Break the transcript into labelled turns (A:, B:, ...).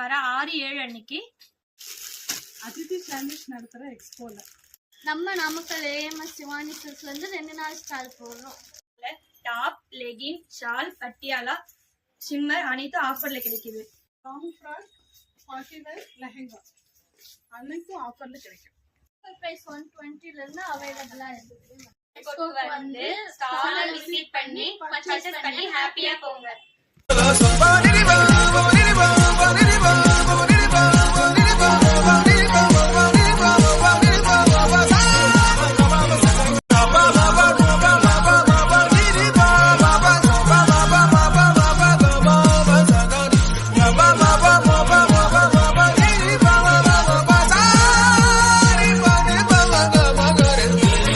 A: வர 6-7 அன்னைக்கு
B: அதிதி சாண்ட்விச் நடத்துற எக்ஸ்போல
C: நம்ம நாமக்கல் AMS சிவானி சில்க்ஸ்ல இருந்து 2 நாள் ஸ்டால் போடுறோம்.
A: Top, legging, shawl, Patiala, shimmer அனைத்தும் ஆஃபர்ல கிடைக்குது.
B: Long frock, party wear, lehenga அனைத்தும் ஆஃபர்ல கிடைக்கும்.
C: பிரைஸ் 120 ல இருந்து அவைலபிளா இருக்கு.
A: வந்து ஸ்டாலை விசிட் பண்ணி பர்ச்சேஸ் பண்ணி ஹாப்பியா போங்க.